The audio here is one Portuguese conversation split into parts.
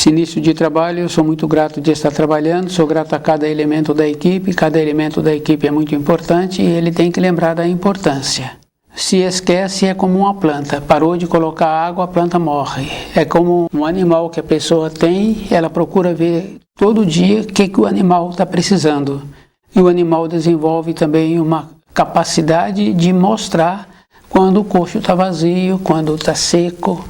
Esse início de trabalho, eu sou muito grato de estar trabalhando, sou grato a cada elemento da equipe é muito importante e ele tem que lembrar da importância. Se esquece, é como uma planta, parou de colocar água, a planta morre. É como um animal que a pessoa tem, ela procura ver todo dia o que o animal está precisando. E o animal desenvolve também uma capacidade de mostrar quando o coxo está vazio, quando está seco.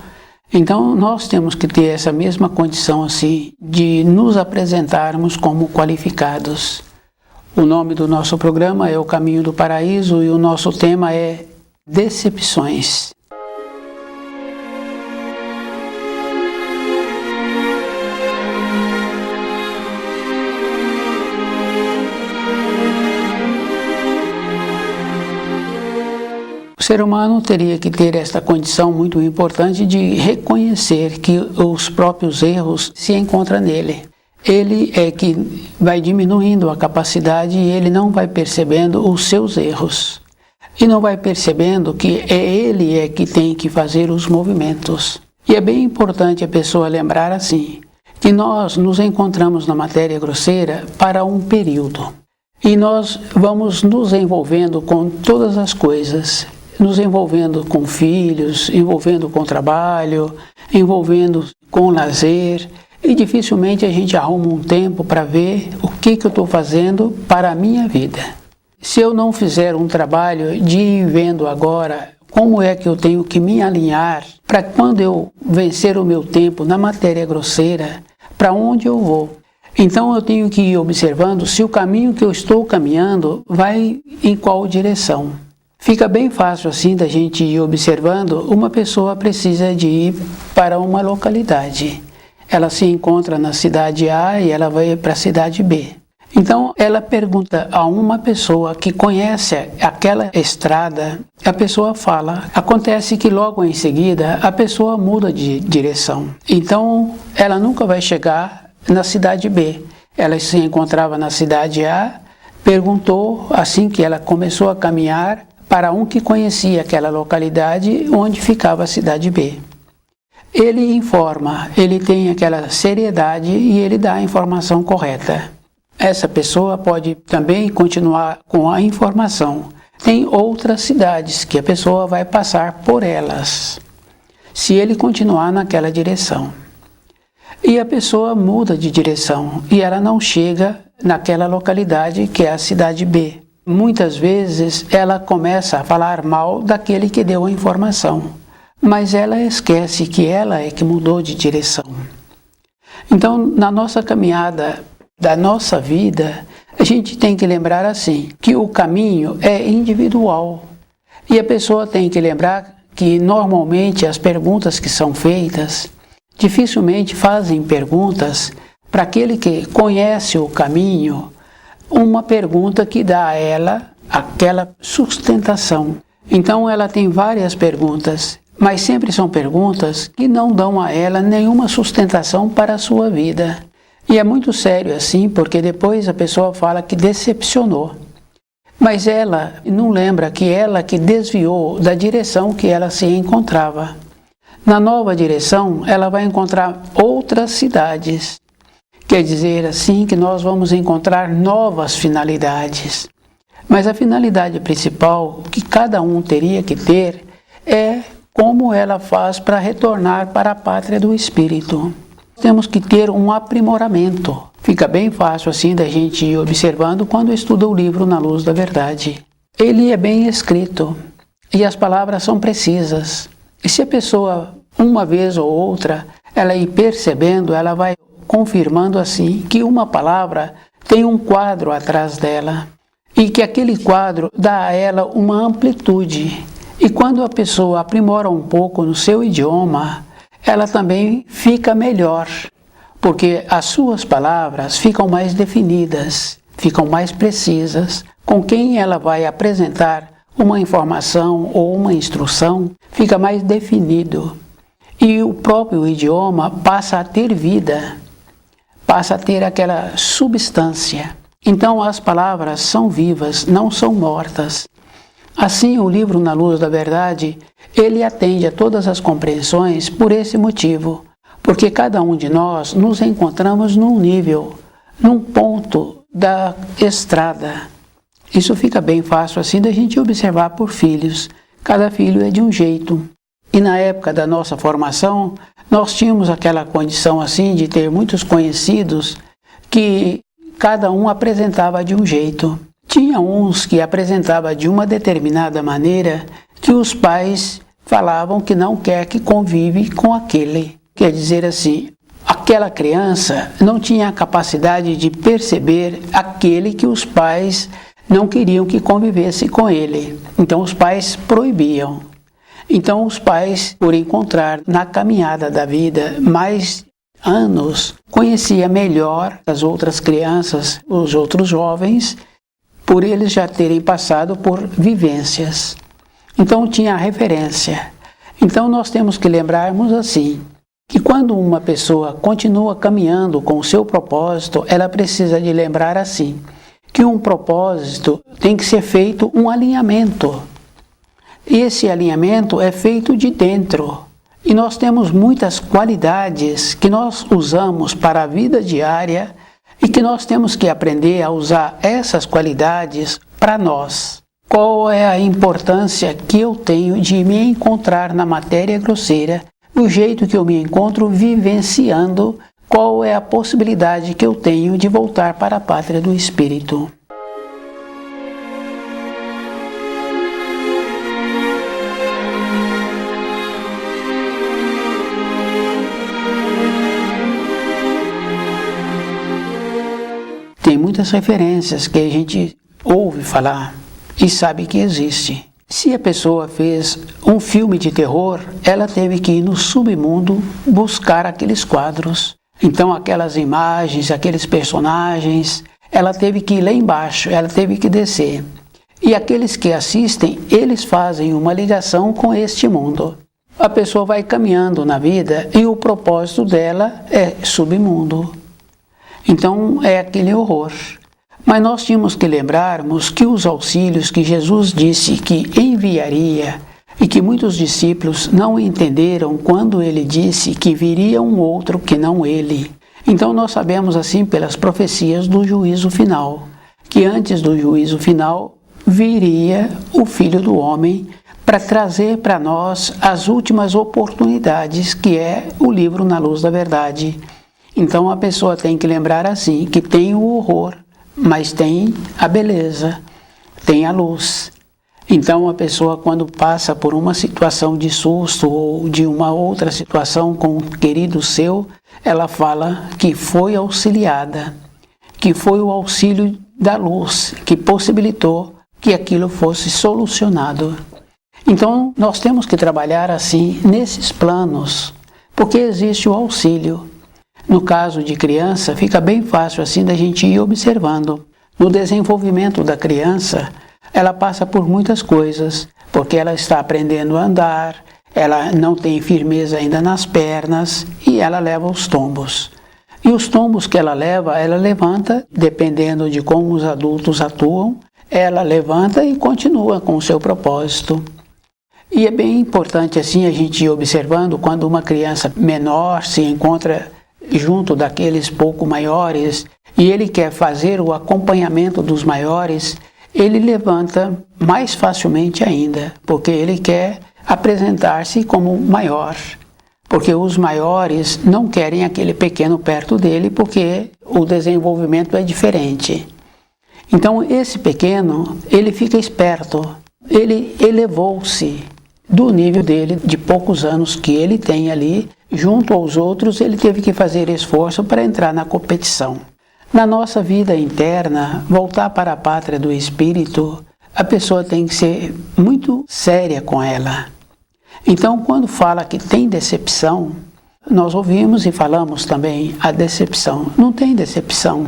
Então, nós temos que ter essa mesma condição assim, de nos apresentarmos como qualificados. O nome do nosso programa é O Caminho do Paraíso e o nosso tema é Decepções. O ser humano teria que ter esta condição muito importante de reconhecer que os próprios erros se encontram nele. Ele é que vai diminuindo a capacidade e ele não vai percebendo os seus erros. E não vai percebendo que ele é que tem que fazer os movimentos. E é bem importante a pessoa lembrar assim, que nós nos encontramos na matéria grosseira para um período. E nós vamos nos envolvendo com todas as coisas, nos envolvendo com filhos, envolvendo com trabalho, envolvendo com lazer, e dificilmente a gente arruma um tempo para ver o que eu estou fazendo para a minha vida. Se eu não fizer um trabalho de ir vendo agora como é que eu tenho que me alinhar para quando eu vencer o meu tempo na matéria grosseira, para onde eu vou. Então eu tenho que ir observando se o caminho que eu estou caminhando vai em qual direção. Fica bem fácil assim da gente ir observando, uma pessoa precisa de ir para uma localidade. Ela se encontra na cidade A e ela vai para a cidade B. Então ela pergunta a uma pessoa que conhece aquela estrada, a pessoa fala. Acontece que logo em seguida a pessoa muda de direção. Então ela nunca vai chegar na cidade B. Ela se encontrava na cidade A, perguntou assim que ela começou a caminhar, para um que conhecia aquela localidade onde ficava a cidade B. Ele informa, ele tem aquela seriedade e ele dá a informação correta. Essa pessoa pode também continuar com a informação. Tem outras cidades que a pessoa vai passar por elas, se ele continuar naquela direção. E a pessoa muda de direção e ela não chega naquela localidade que é a cidade B. Muitas vezes ela começa a falar mal daquele que deu a informação, mas ela esquece que ela é que mudou de direção. Então, na nossa caminhada da nossa vida, a gente tem que lembrar assim, que o caminho é individual. E a pessoa tem que lembrar que normalmente as perguntas que são feitas, dificilmente fazem perguntas para aquele que conhece o caminho, uma pergunta que dá a ela aquela sustentação. Então ela tem várias perguntas, mas sempre são perguntas que não dão a ela nenhuma sustentação para a sua vida. E é muito sério assim, porque depois a pessoa fala que decepcionou. Mas ela não lembra que ela que desviou da direção que ela se encontrava. Na nova direção, ela vai encontrar outras cidades. Quer dizer assim que nós vamos encontrar novas finalidades. Mas a finalidade principal que cada um teria que ter é como ela faz para retornar para a pátria do Espírito. Temos que ter um aprimoramento. Fica bem fácil assim da gente ir observando quando estuda o livro Na Luz da Verdade. Ele é bem escrito e as palavras são precisas. E se a pessoa, uma vez ou outra, ela ir percebendo, ela vai confirmando assim que uma palavra tem um quadro atrás dela e que aquele quadro dá a ela uma amplitude. E quando a pessoa aprimora um pouco no seu idioma, ela também fica melhor, porque as suas palavras ficam mais definidas, ficam mais precisas. Com quem ela vai apresentar uma informação ou uma instrução, fica mais definido. E o próprio idioma passa a ter vida, passa a ter aquela substância. Então as palavras são vivas, não são mortas. Assim, o livro Na Luz da Verdade, ele atende a todas as compreensões por esse motivo, porque cada um de nós nos encontramos num nível, num ponto da estrada. Isso fica bem fácil assim da gente observar por filhos. Cada filho é de um jeito. E na época da nossa formação, nós tínhamos aquela condição assim de ter muitos conhecidos que cada um apresentava de um jeito. Tinha uns que apresentava de uma determinada maneira que os pais falavam que não quer que convive com aquele. Quer dizer assim, aquela criança não tinha a capacidade de perceber aquele que os pais não queriam que convivesse com ele. Então os pais proibiam. Então os pais, por encontrar na caminhada da vida mais anos, conhecia melhor as outras crianças, os outros jovens, por eles já terem passado por vivências. Então tinha a referência. Então nós temos que lembrarmos assim, que quando uma pessoa continua caminhando com o seu propósito, ela precisa de lembrar assim, que um propósito tem que ser feito um alinhamento. E esse alinhamento é feito de dentro. E nós temos muitas qualidades que nós usamos para a vida diária e que nós temos que aprender a usar essas qualidades para nós. Qual é a importância que eu tenho de me encontrar na matéria grosseira, o jeito que eu me encontro vivenciando, qual é a possibilidade que eu tenho de voltar para a pátria do Espírito. Tem muitas referências que a gente ouve falar e sabe que existe. Se a pessoa fez um filme de terror, ela teve que ir no submundo buscar aqueles quadros. Então aquelas imagens, aqueles personagens, ela teve que ir lá embaixo, ela teve que descer. E aqueles que assistem, eles fazem uma ligação com este mundo. A pessoa vai caminhando na vida e o propósito dela é submundo. Então é aquele horror. Mas nós tínhamos que lembrarmos que os auxílios que Jesus disse que enviaria e que muitos discípulos não entenderam quando ele disse que viria um outro que não ele. Então nós sabemos assim pelas profecias do juízo final, que antes do juízo final viria o Filho do Homem para trazer para nós as últimas oportunidades, que é o livro Na Luz da Verdade. Então a pessoa tem que lembrar assim, que tem o horror, mas tem a beleza, tem a luz. Então a pessoa quando passa por uma situação de susto ou de uma outra situação com um querido seu, ela fala que foi auxiliada, que foi o auxílio da luz que possibilitou que aquilo fosse solucionado. Então nós temos que trabalhar assim nesses planos, porque existe o auxílio. No caso de criança, fica bem fácil assim da gente ir observando. No desenvolvimento da criança, ela passa por muitas coisas, porque ela está aprendendo a andar, ela não tem firmeza ainda nas pernas e ela leva os tombos. E os tombos que ela levanta, dependendo de como os adultos atuam, ela levanta e continua com o seu propósito. E é bem importante assim a gente ir observando quando uma criança menor se encontra junto daqueles pouco maiores e ele quer fazer o acompanhamento dos maiores, ele levanta mais facilmente ainda, porque ele quer apresentar-se como maior, porque os maiores não querem aquele pequeno perto dele, porque o desenvolvimento é diferente. Então esse pequeno, ele fica esperto, ele elevou-se do nível dele, de poucos anos que ele tem ali, junto aos outros, ele teve que fazer esforço para entrar na competição. Na nossa vida interna, voltar para a pátria do Espírito, a pessoa tem que ser muito séria com ela. Então, quando fala que tem decepção, nós ouvimos e falamos também a decepção. Não tem decepção.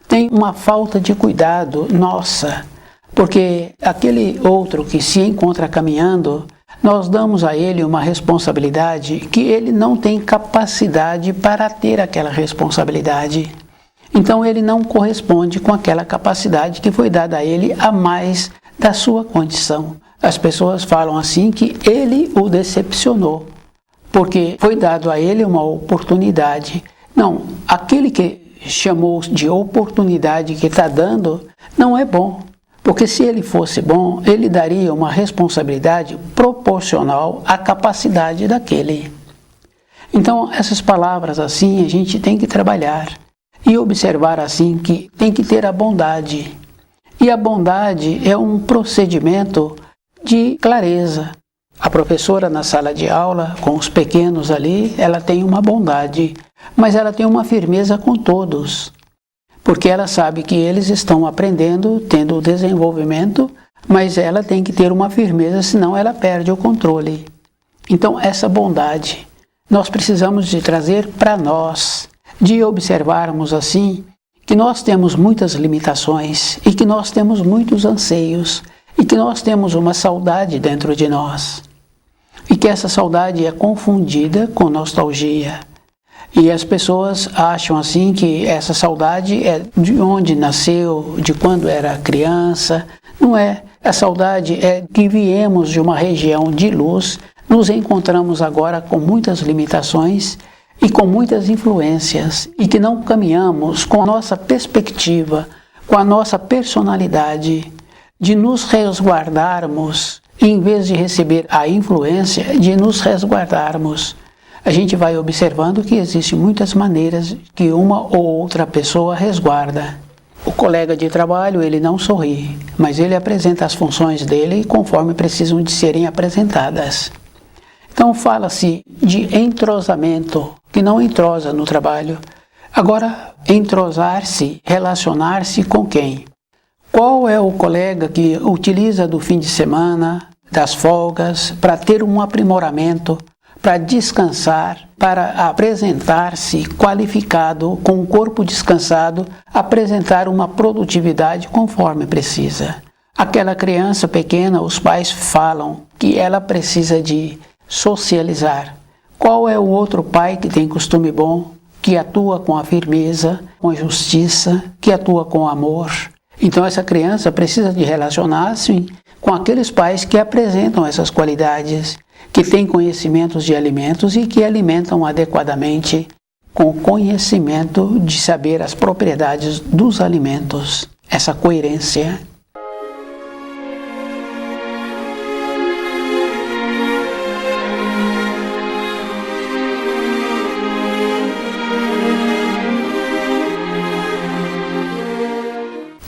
Tem uma falta de cuidado nossa, porque aquele outro que se encontra caminhando, nós damos a ele uma responsabilidade que ele não tem capacidade para ter aquela responsabilidade. Então ele não corresponde com aquela capacidade que foi dada a ele a mais da sua condição. As pessoas falam assim que ele o decepcionou, porque foi dado a ele uma oportunidade. Não, aquele que chamou de oportunidade que está dando não é bom. Porque se ele fosse bom, ele daria uma responsabilidade proporcional à capacidade daquele. Então, essas palavras assim, a gente tem que trabalhar e observar assim que tem que ter a bondade. E a bondade é um procedimento de clareza. A professora na sala de aula, com os pequenos ali, ela tem uma bondade, mas ela tem uma firmeza com todos. Porque ela sabe que eles estão aprendendo, tendo o desenvolvimento, mas ela tem que ter uma firmeza, senão ela perde o controle. Então, essa bondade nós precisamos de trazer para nós, de observarmos assim, que nós temos muitas limitações e que nós temos muitos anseios e que nós temos uma saudade dentro de nós. E que essa saudade é confundida com nostalgia. E as pessoas acham assim que essa saudade é de onde nasceu, de quando era criança. Não é. A saudade é que viemos de uma região de luz, nos encontramos agora com muitas limitações e com muitas influências e que não caminhamos com a nossa perspectiva, com a nossa personalidade, de nos resguardarmos, em vez de receber a influência, de nos resguardarmos. A gente vai observando que existem muitas maneiras que uma ou outra pessoa resguarda. O colega de trabalho, ele não sorri, mas ele apresenta as funções dele conforme precisam de serem apresentadas. Então fala-se de entrosamento, que não entrosa no trabalho. Agora, entrosar-se, relacionar-se com quem? Qual é o colega que utiliza do fim de semana, das folgas, para ter um aprimoramento, para descansar, para apresentar-se qualificado, com o corpo descansado, apresentar uma produtividade conforme precisa. Aquela criança pequena, os pais falam que ela precisa de socializar. Qual é o outro pai que tem costume bom, que atua com a firmeza, com a justiça, que atua com amor? Então essa criança precisa de relacionar-se com aqueles pais que apresentam essas qualidades, que têm conhecimentos de alimentos e que alimentam adequadamente com conhecimento de saber as propriedades dos alimentos. Essa coerência.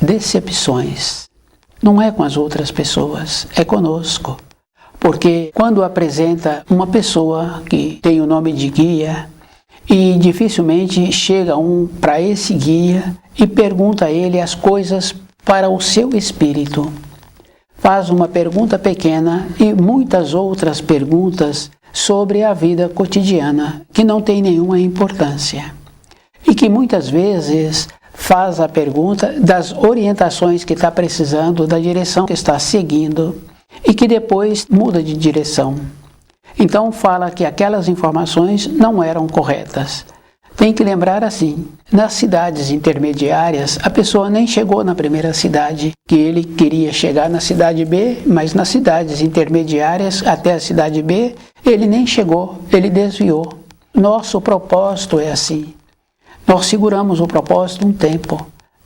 Decepções. Não é com as outras pessoas, é conosco. Porque quando apresenta uma pessoa que tem o nome de guia e dificilmente chega para esse guia e pergunta a ele as coisas para o seu espírito. Faz uma pergunta pequena e muitas outras perguntas sobre a vida cotidiana que não tem nenhuma importância. E que muitas vezes faz a pergunta das orientações que está precisando, da direção que está seguindo, e que depois muda de direção. Então fala que aquelas informações não eram corretas. Tem que lembrar assim, nas cidades intermediárias, a pessoa nem chegou na primeira cidade, que ele queria chegar na cidade B, mas nas cidades intermediárias, até a cidade B, ele nem chegou, ele desviou. Nosso propósito é assim. Nós seguramos o propósito um tempo,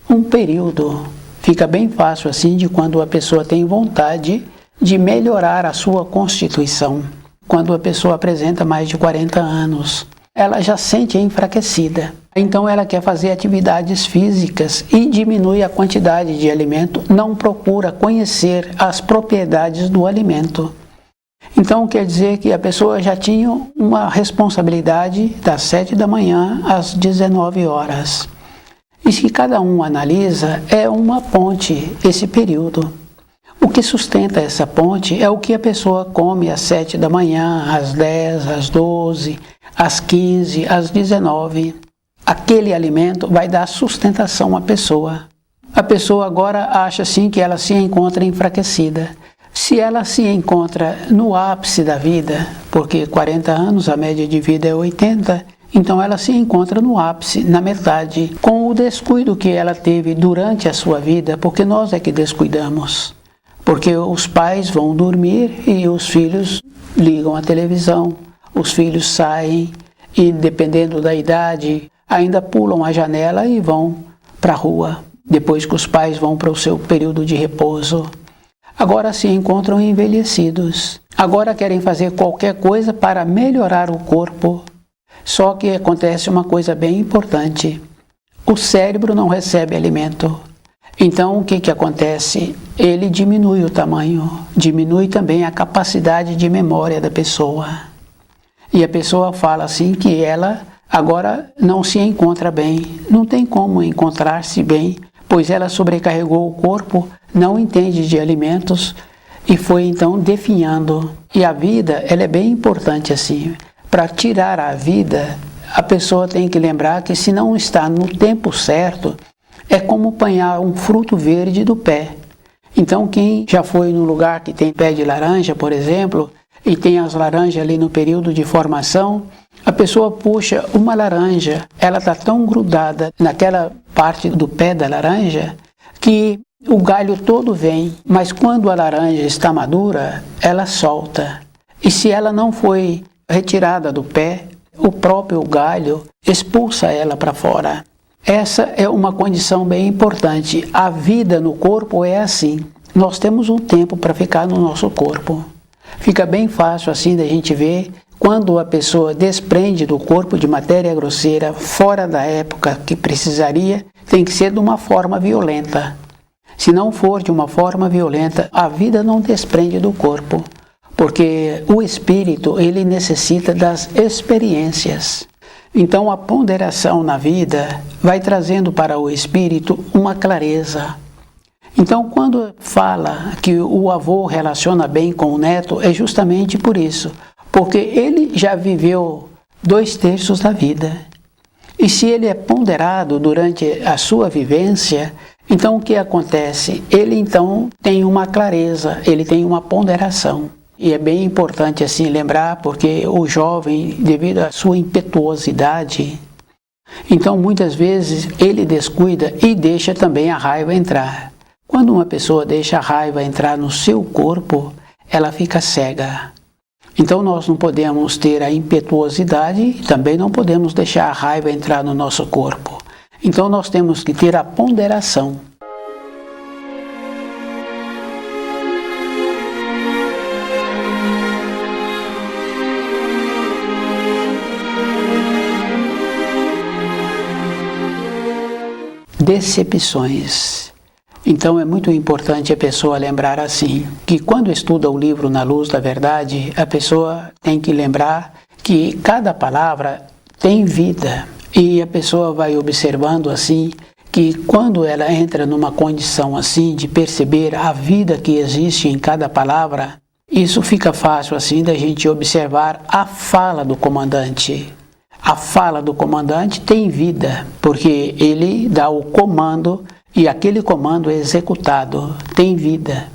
um período. Fica bem fácil assim de quando a pessoa tem vontade de melhorar a sua constituição. Quando a pessoa apresenta mais de 40 anos, ela já sente enfraquecida. Então ela quer fazer atividades físicas e diminui a quantidade de alimento, não procura conhecer as propriedades do alimento. Então quer dizer que a pessoa já tinha uma responsabilidade das 7 da manhã às 19 horas. E se cada um analisa, é uma ponte esse período. O que sustenta essa ponte é o que a pessoa come às 7 da manhã, às 10, às 12, às 15, às 19. Aquele alimento vai dar sustentação à pessoa. A pessoa agora acha assim que ela se encontra enfraquecida. Se ela se encontra no ápice da vida, porque 40 anos, a média de vida é 80, então ela se encontra no ápice, na metade, com o descuido que ela teve durante a sua vida, porque nós é que descuidamos. Porque os pais vão dormir e os filhos ligam a televisão, os filhos saem e, dependendo da idade, ainda pulam a janela e vão para a rua, depois que os pais vão para o seu período de repouso. Agora se encontram envelhecidos. Agora querem fazer qualquer coisa para melhorar o corpo. Só que acontece uma coisa bem importante. O cérebro não recebe alimento. Então o que acontece? Ele diminui o tamanho, diminui também a capacidade de memória da pessoa. E a pessoa fala assim que ela agora não se encontra bem, não tem como encontrar-se bem, pois ela sobrecarregou o corpo, não entende de alimentos e foi então definhando. E a vida, ela é bem importante assim. Para tirar a vida, a pessoa tem que lembrar que se não está no tempo certo, é como apanhar um fruto verde do pé. Então quem já foi num lugar que tem pé de laranja, por exemplo, e tem as laranjas ali no período de formação, a pessoa puxa uma laranja, ela está tão grudada naquela parte do pé da laranja que o galho todo vem, mas quando a laranja está madura, ela solta. E se ela não foi retirada do pé, o próprio galho expulsa ela para fora. Essa é uma condição bem importante. A vida no corpo é assim. Nós temos um tempo para ficar no nosso corpo. Fica bem fácil assim da gente ver quando a pessoa desprende do corpo de matéria grosseira fora da época que precisaria, tem que ser de uma forma violenta. Se não for de uma forma violenta, a vida não desprende do corpo, porque o espírito ele necessita das experiências. Então a ponderação na vida vai trazendo para o espírito uma clareza. Então quando fala que o avô relaciona bem com o neto, é justamente por isso, porque ele já viveu 2/3 da vida. E se ele é ponderado durante a sua vivência, então o que acontece? Ele então tem uma clareza, ele tem uma ponderação. E é bem importante assim lembrar, porque o jovem, devido à sua impetuosidade, então muitas vezes ele descuida e deixa também a raiva entrar. Quando uma pessoa deixa a raiva entrar no seu corpo, ela fica cega. Então nós não podemos ter a impetuosidade e também não podemos deixar a raiva entrar no nosso corpo. Então nós temos que ter a ponderação. Decepções. Então é muito importante a pessoa lembrar assim, que quando estuda o livro Na Luz da Verdade, a pessoa tem que lembrar que cada palavra tem vida. E a pessoa vai observando assim, que quando ela entra numa condição assim de perceber a vida que existe em cada palavra, isso fica fácil assim da gente observar a fala do comandante. A fala do comandante tem vida, porque ele dá o comando e aquele comando é executado, tem vida.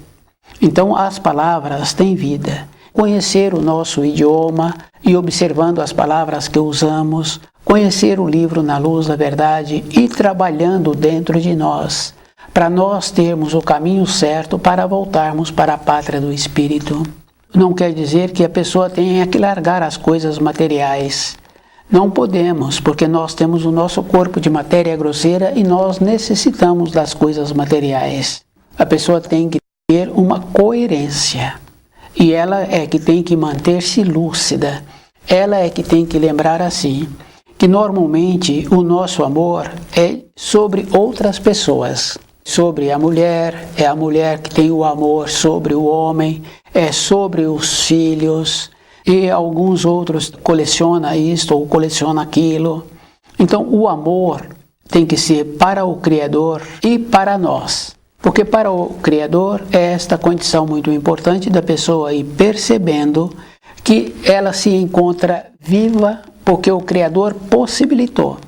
Então as palavras têm vida. Conhecer o nosso idioma e observando as palavras que usamos, conhecer o livro Na Luz da Verdade e trabalhando dentro de nós, para nós termos o caminho certo para voltarmos para a pátria do Espírito. Não quer dizer que a pessoa tenha que largar as coisas materiais. Não podemos, porque nós temos o nosso corpo de matéria grosseira e nós necessitamos das coisas materiais. A pessoa tem que ter uma coerência. E ela é que tem que manter-se lúcida. Ela é que tem que lembrar assim, que normalmente o nosso amor é sobre outras pessoas. Sobre a mulher, é a mulher que tem o amor sobre o homem, é sobre os filhos. E alguns outros colecionam isto ou colecionam aquilo. Então o amor tem que ser para o Criador e para nós. Porque para o Criador é esta condição muito importante da pessoa ir percebendo que ela se encontra viva porque o Criador possibilitou.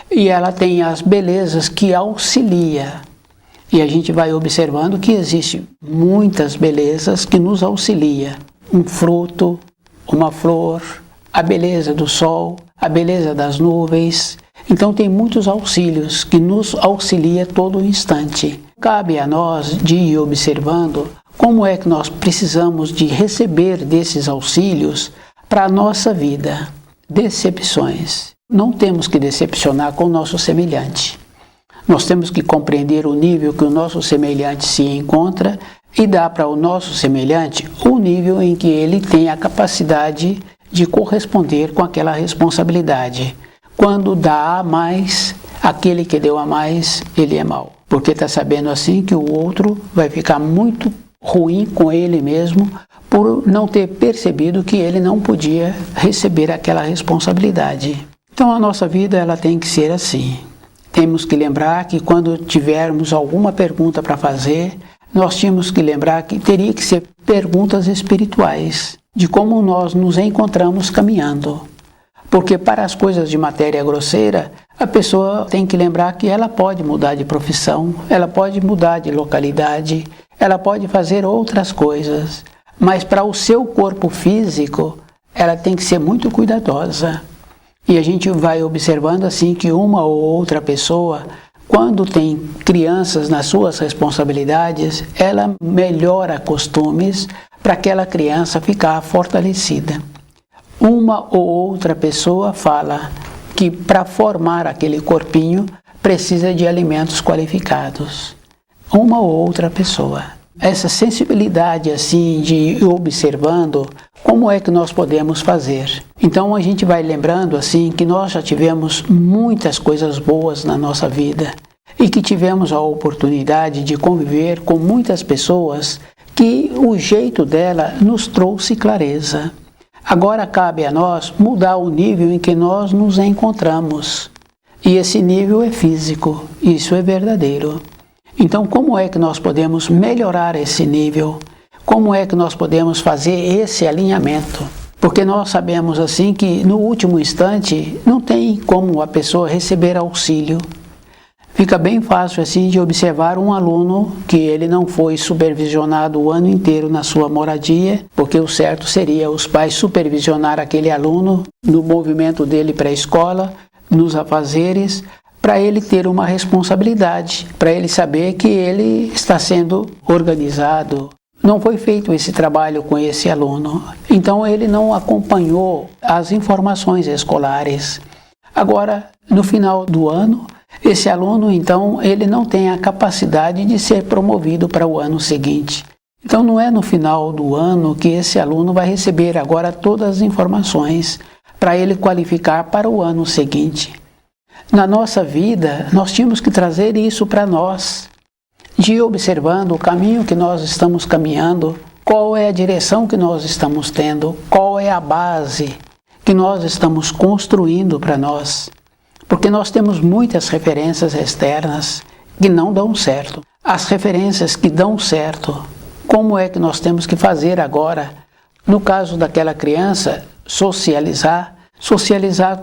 E ela tem as belezas que auxilia. E a gente vai observando que existem muitas belezas que nos auxilia. Um fruto, uma flor, a beleza do sol, a beleza das nuvens. Então tem muitos auxílios que nos auxilia todo instante. Cabe a nós de ir observando como é que nós precisamos de receber desses auxílios para a nossa vida. Decepções. Não temos que decepcionar com o nosso semelhante. Nós temos que compreender o nível que o nosso semelhante se encontra e dar para o nosso semelhante o nível em que ele tem a capacidade de corresponder com aquela responsabilidade. Quando dá a mais, aquele que deu a mais, ele é mau. Porque está sabendo assim que o outro vai ficar muito ruim com ele mesmo por não ter percebido que ele não podia receber aquela responsabilidade. Então a nossa vida ela tem que ser assim. Temos que lembrar que quando tivermos alguma pergunta para fazer, nós tínhamos que lembrar que teria que ser perguntas espirituais, de como nós nos encontramos caminhando. Porque para as coisas de matéria grosseira, a pessoa tem que lembrar que ela pode mudar de profissão, ela pode mudar de localidade, ela pode fazer outras coisas. Mas para o seu corpo físico, ela tem que ser muito cuidadosa. E a gente vai observando assim que uma ou outra pessoa, quando tem crianças nas suas responsabilidades, ela melhora costumes para aquela criança ficar fortalecida. Uma ou outra pessoa fala que para formar aquele corpinho precisa de alimentos qualificados. Uma ou outra pessoa. Essa sensibilidade assim de ir observando como é que nós podemos fazer. Então a gente vai lembrando assim que nós já tivemos muitas coisas boas na nossa vida e que tivemos a oportunidade de conviver com muitas pessoas que o jeito dela nos trouxe clareza. Agora cabe a nós mudar o nível em que nós nos encontramos. E esse nível é físico, isso é verdadeiro. Então, como é que nós podemos melhorar esse nível? Como é que nós podemos fazer esse alinhamento? Porque nós sabemos assim que no último instante não tem como a pessoa receber auxílio. Fica bem fácil assim de observar um aluno que ele não foi supervisionado o ano inteiro na sua moradia, porque o certo seria os pais supervisionar aquele aluno no movimento dele para a escola, nos afazeres, para ele ter uma responsabilidade, para ele saber que ele está sendo organizado. Não foi feito esse trabalho com esse aluno, então ele não acompanhou as informações escolares. Agora, no final do ano, esse aluno, então, ele não tem a capacidade de ser promovido para o ano seguinte. Então, não é no final do ano que esse aluno vai receber agora todas as informações para ele qualificar para o ano seguinte. Na nossa vida, nós tínhamos que trazer isso para nós, de ir observando o caminho que nós estamos caminhando, qual é a direção que nós estamos tendo, qual é a base que nós estamos construindo para nós. Porque nós temos muitas referências externas que não dão certo. As referências que dão certo, como é que nós temos que fazer agora? No caso daquela criança, socializar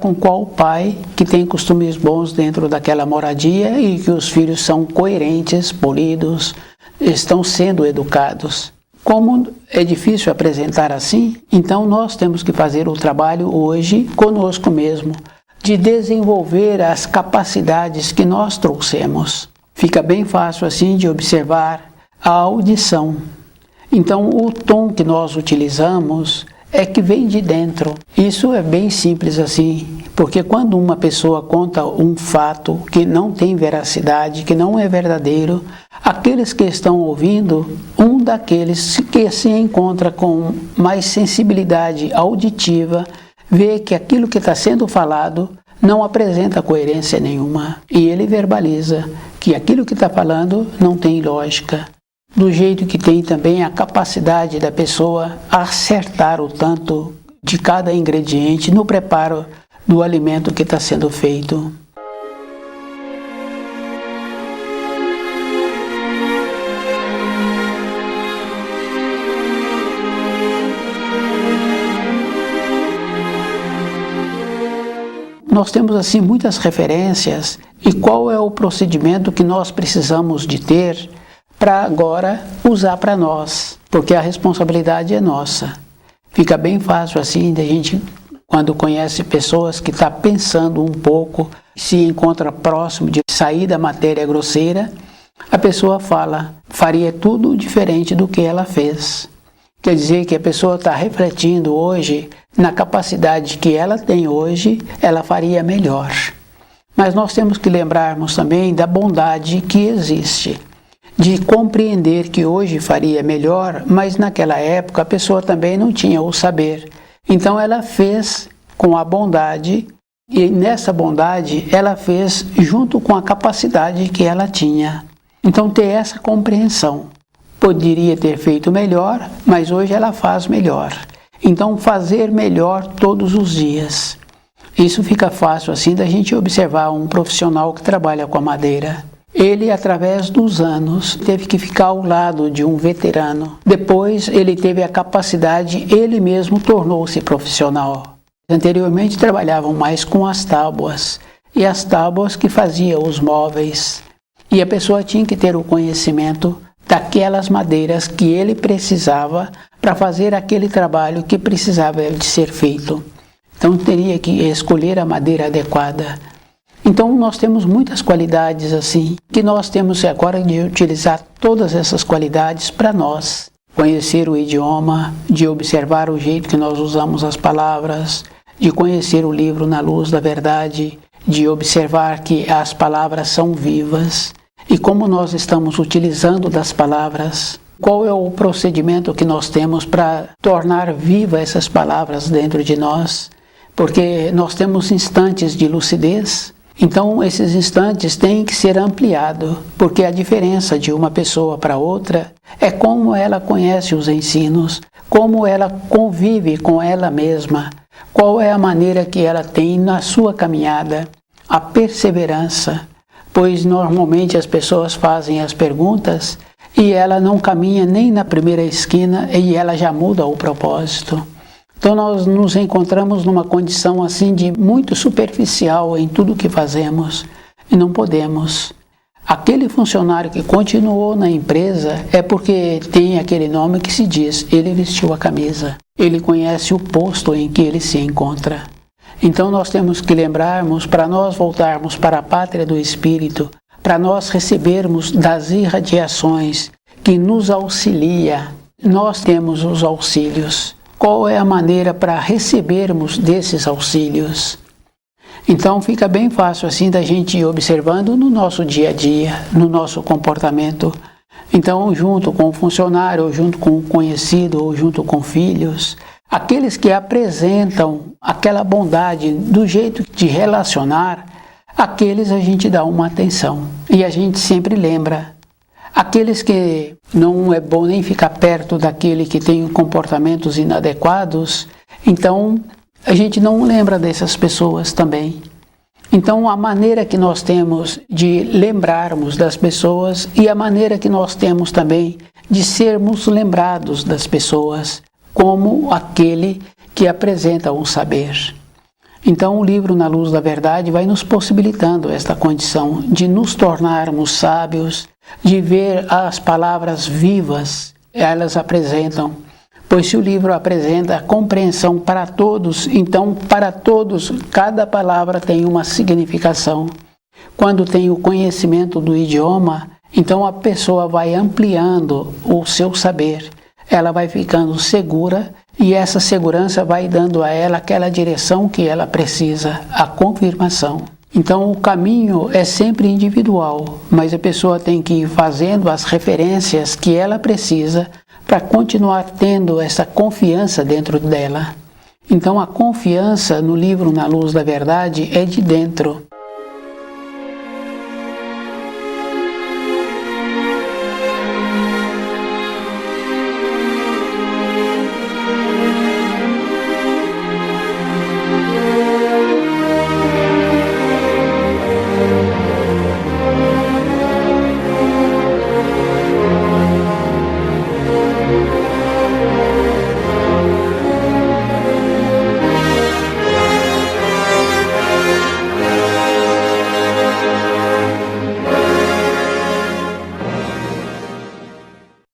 com qual pai que tem costumes bons dentro daquela moradia e que os filhos são coerentes, polidos, estão sendo educados. Como é difícil apresentar assim, então nós temos que fazer o trabalho hoje conosco mesmo, de desenvolver as capacidades que nós trouxemos. Fica bem fácil assim de observar a audição. Então o tom que nós utilizamos é que vem de dentro. Isso é bem simples assim, porque quando uma pessoa conta um fato que não tem veracidade, que não é verdadeiro, aqueles que estão ouvindo, um daqueles que se encontra com mais sensibilidade auditiva, vê que aquilo que está sendo falado não apresenta coerência nenhuma. E ele verbaliza que aquilo que está falando não tem lógica. Do jeito que tem também a capacidade da pessoa acertar o tanto de cada ingrediente no preparo do alimento que está sendo feito. nós temos assim muitas referências e qual é o procedimento que nós precisamos de ter para agora usar para nós, porque a responsabilidade é nossa. Fica bem fácil assim da gente, quando conhece pessoas que estão pensando um pouco, se encontra próximo de sair da matéria grosseira, a pessoa fala, faria tudo diferente do que ela fez. Quer dizer que a pessoa está refletindo hoje na capacidade que ela tem hoje, ela faria melhor. Mas nós temos que lembrarmos também da bondade que existe, de compreender que hoje faria melhor, mas naquela época a pessoa também não tinha o saber. Então ela fez com a bondade, e nessa bondade ela fez junto com a capacidade que ela tinha. Então ter essa compreensão. Poderia ter feito melhor, mas hoje ela faz melhor. Então fazer melhor todos os dias. Isso fica fácil assim da gente observar um profissional que trabalha com a madeira. Ele, através dos anos, teve que ficar ao lado de um veterano. Depois ele teve a capacidade, ele mesmo tornou-se profissional. Anteriormente trabalhavam mais com as tábuas, e as tábuas que faziam os móveis. E a pessoa tinha que ter o conhecimento daquelas madeiras que ele precisava para fazer aquele trabalho que precisava de ser feito. Então teria que escolher a madeira adequada. Então nós temos muitas qualidades assim, que nós temos agora de utilizar todas essas qualidades para nós. Conhecer o idioma, de observar o jeito que nós usamos as palavras, de conhecer o livro na luz da verdade, de observar que as palavras são vivas. E como nós estamos utilizando das palavras, qual é o procedimento que nós temos para tornar viva essas palavras dentro de nós? Porque nós temos instantes de lucidez, então esses instantes têm que ser ampliados, porque a diferença de uma pessoa para outra é como ela conhece os ensinos, como ela convive com ela mesma, qual é a maneira que ela tem na sua caminhada, a perseverança. Pois normalmente as pessoas fazem as perguntas e ela não caminha nem na primeira esquina e ela já muda o propósito. Então nós nos encontramos numa condição assim de muito superficial em tudo que fazemos e não podemos. Aquele funcionário que continuou na empresa é porque tem aquele nome que se diz, ele vestiu a camisa, ele conhece o posto em que ele se encontra. Então nós temos que lembrarmos, para nós voltarmos para a pátria do Espírito, para nós recebermos das irradiações que nos auxilia, nós temos os auxílios. Qual é a maneira para recebermos desses auxílios? Então fica bem fácil assim da gente ir observando no nosso dia a dia, no nosso comportamento. Então junto com o funcionário, ou junto com o conhecido, ou junto com filhos, aqueles que apresentam aquela bondade do jeito de relacionar, aqueles a gente dá uma atenção e a gente sempre lembra. Aqueles que não é bom nem ficar perto daquele que tem comportamentos inadequados, então a gente não lembra dessas pessoas também. Então a maneira que nós temos de lembrarmos das pessoas e a maneira que nós temos também de sermos lembrados das pessoas, como aquele que apresenta um saber. Então o livro Na Luz da Verdade vai nos possibilitando esta condição de nos tornarmos sábios, de ver as palavras vivas, elas apresentam. Pois se o livro apresenta a compreensão para todos, então para todos cada palavra tem uma significação. Quando tem o conhecimento do idioma, então a pessoa vai ampliando o seu saber. Ela vai ficando segura e essa segurança vai dando a ela aquela direção que ela precisa, a confirmação. Então o caminho é sempre individual, mas a pessoa tem que ir fazendo as referências que ela precisa para continuar tendo essa confiança dentro dela. Então a confiança no livro Na Luz da Verdade é de dentro.